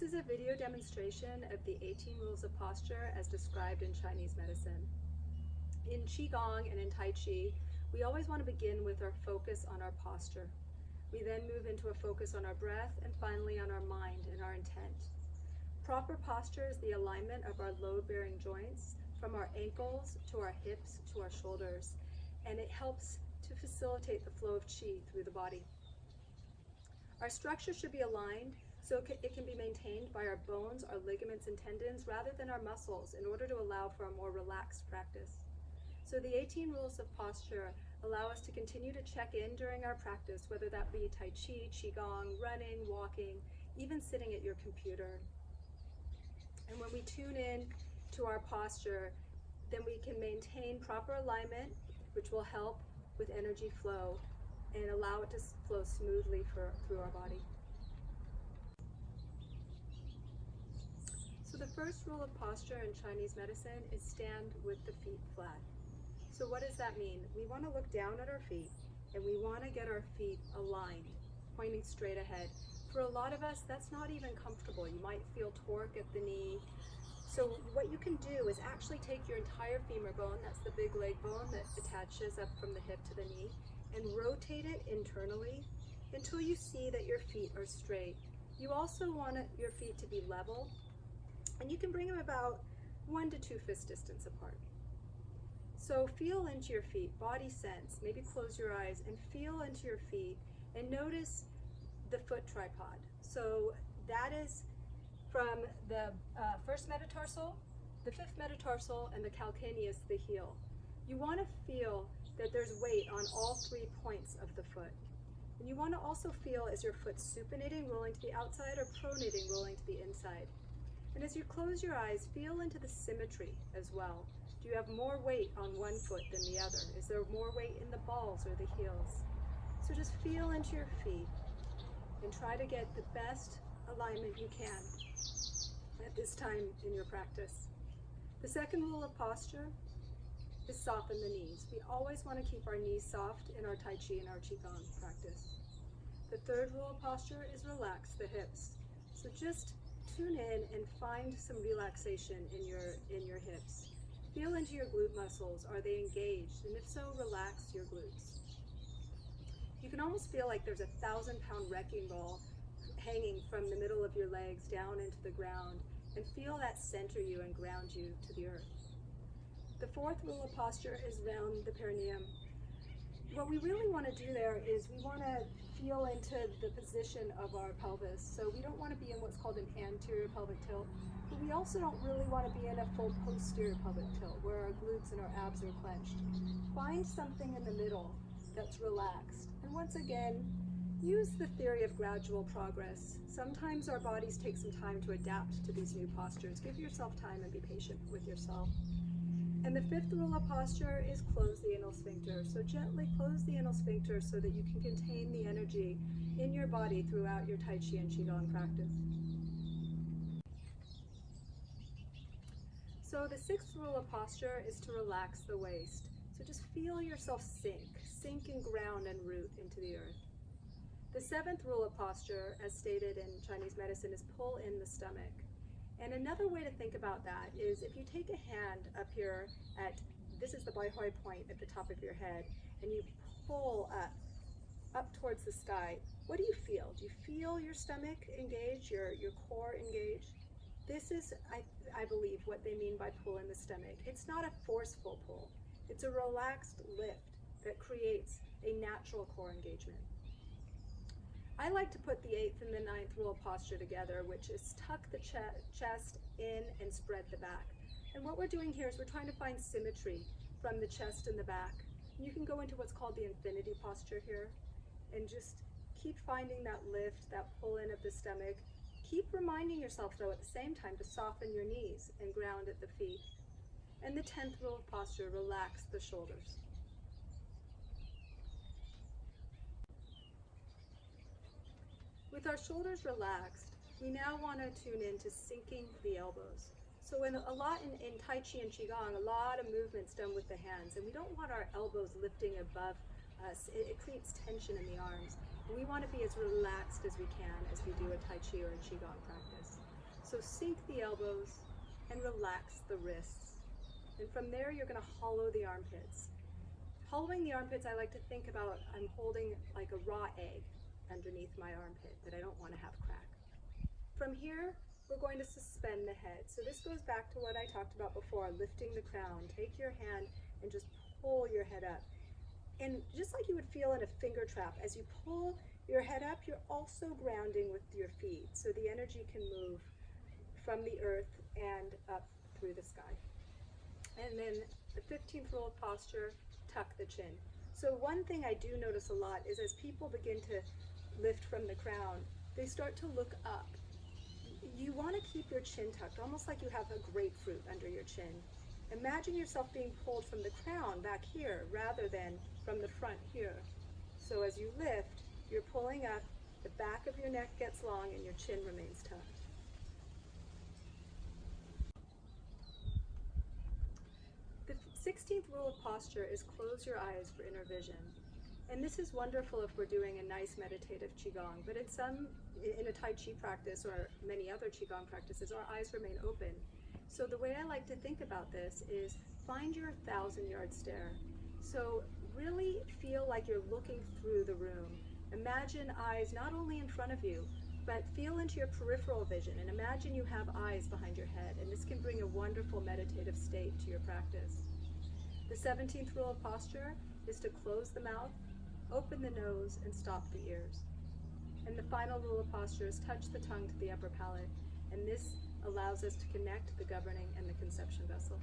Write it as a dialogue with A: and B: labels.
A: This is a video demonstration of the 18 rules of posture as described in Chinese medicine. In Qigong and in Tai Chi, we always want to begin with our focus on our posture. We then move into a focus on our breath and finally on our mind and our intent. Proper posture is the alignment of our load-bearing joints from our ankles to our hips to our shoulders, and it helps to facilitate the flow of qi through the body. Our structure should be aligned so it can be maintained by our bones, our ligaments and tendons rather than our muscles in order to allow for a more relaxed practice. So the 18 rules of posture allow us to continue to check in during our practice, whether that be Tai Chi, Qigong, running, walking, even sitting at your computer. And when we tune in to our posture, then we can maintain proper alignment, which will help with energy flow and allow it to flow smoothly through our body. So the first rule of posture in Chinese medicine is stand with the feet flat. So what does that mean? We want to look down at our feet and we want to get our feet aligned, pointing straight ahead. For a lot of us, that's not even comfortable. You might feel torque at the knee. So what you can do is actually take your entire femur bone, that's the big leg bone that attaches up from the hip to the knee, and rotate it internally until you see that your feet are straight. You also want your feet to be level, and you can bring them about 1 to 2 fist distance apart. So feel into your feet, body sense, maybe close your eyes and feel into your feet and notice the foot tripod. So that is from the first metatarsal, the fifth metatarsal, and the calcaneus, the heel. You want to feel that there's weight on all 3 points of the foot. And you want to also feel as your foot supinating, rolling to the outside, or pronating, rolling to the inside. And as you close your eyes, feel into the symmetry as well. Do you have more weight on one foot than the other? Is there more weight in the balls or the heels? So just feel into your feet and try to get the best alignment you can at this time in your practice. The second rule of posture is soften the knees. We always want to keep our knees soft in our Tai Chi and our Qigong practice. The third rule of posture is relax the hips. So just tune in and find some relaxation in your hips. Feel into your glute muscles. Are they engaged? And if so, relax your glutes. You can almost feel like there's a 1,000-pound wrecking ball hanging from the middle of your legs down into the ground, and feel that center you and ground you to the earth. The fourth rule of posture is round the perineum. What we really want to do there is we want to feel into the position of our pelvis. So we don't want to be in what's called an anterior pelvic tilt, but we also don't really want to be in a full posterior pelvic tilt where our glutes and our abs are clenched. Find something in the middle that's relaxed. And once again, use the theory of gradual progress. Sometimes our bodies take some time to adapt to these new postures. Give yourself time and be patient with yourself. And the fifth rule of posture is close the anal sphincter. So gently close the anal sphincter so that you can contain the energy in your body throughout your Tai Chi and Qigong practice. So the sixth rule of posture is to relax the waist. So just feel yourself sink and ground and root into the earth. The seventh rule of posture, as stated in Chinese medicine, is pull in the stomach. And another way to think about that is if you take a hand up here this is the Bai Hui point at the top of your head, and you pull up towards the sky, what do you feel? Do you feel your stomach engage, your core engage? This is, I believe, what they mean by pull in the stomach. It's not a forceful pull. It's a relaxed lift that creates a natural core engagement. I like to put the 8th and the 9th rule of posture together, which is tuck the chest in and spread the back. And what we're doing here is we're trying to find symmetry from the chest and the back. And you can go into what's called the infinity posture here and just keep finding that lift, that pull in of the stomach. Keep reminding yourself, though, at the same time to soften your knees and ground at the feet. And the 10th rule of posture, relax the shoulders. With our shoulders relaxed, we now want to tune in to sinking the elbows. So a lot in Tai Chi and Qigong, a lot of movements done with the hands, and we don't want our elbows lifting above us. It creates tension in the arms. And we want to be as relaxed as we can as we do a Tai Chi or a Qigong practice. So sink the elbows and relax the wrists. And from there, you're going to hollow the armpits. Hollowing the armpits, I like to think about I'm holding like a raw egg underneath my armpit that I don't want to have crack. From here, we're going to suspend the head. So this goes back to what I talked about before, lifting the crown. Take your hand and just pull your head up. And just like you would feel in a finger trap, as you pull your head up, you're also grounding with your feet. So the energy can move from the earth and up through the sky. And then the 15th rule of posture, tuck the chin. So one thing I do notice a lot is as people begin to lift from the crown, they start to look up. You want to keep your chin tucked, almost like you have a grapefruit under your chin. Imagine yourself being pulled from the crown back here rather than from the front here. So as you lift, you're pulling up, the back of your neck gets long and your chin remains tucked. The 16th rule of posture is close your eyes for inner vision. And this is wonderful if we're doing a nice meditative Qigong, but in a Tai Chi practice or many other Qigong practices, our eyes remain open. So the way I like to think about this is find your 1,000-yard stare. So really feel like you're looking through the room. Imagine eyes not only in front of you, but feel into your peripheral vision and imagine you have eyes behind your head. And this can bring a wonderful meditative state to your practice. The 17th rule of posture is to close the mouth, open the nose, and stop the ears. And the final rule of posture is touch the tongue to the upper palate. And this allows us to connect the governing and the conception vessel.